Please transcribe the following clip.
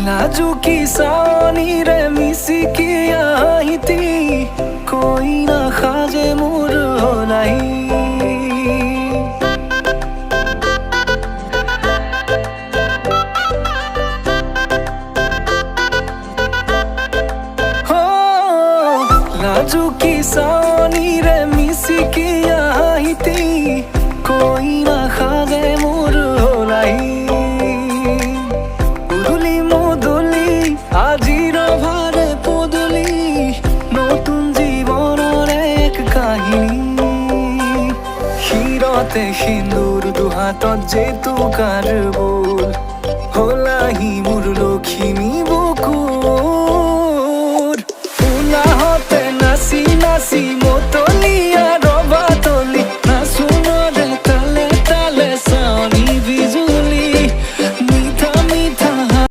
लाजू की सानी रे मिसी की आई थी कोई ना खाजे मुर हो नहीं हो लाजू की सानी रे मिसी की आई थी कोई ना खाजे मुर हो नहीं আজির ভারে পদলি নতুন জীবনের এক কাহিনী শিরতে সিন্দুর দুহাতত যেতু কার বোল হলাহি মোৰ লখিমী বুকুৰ উলাহতে নাচি নাচি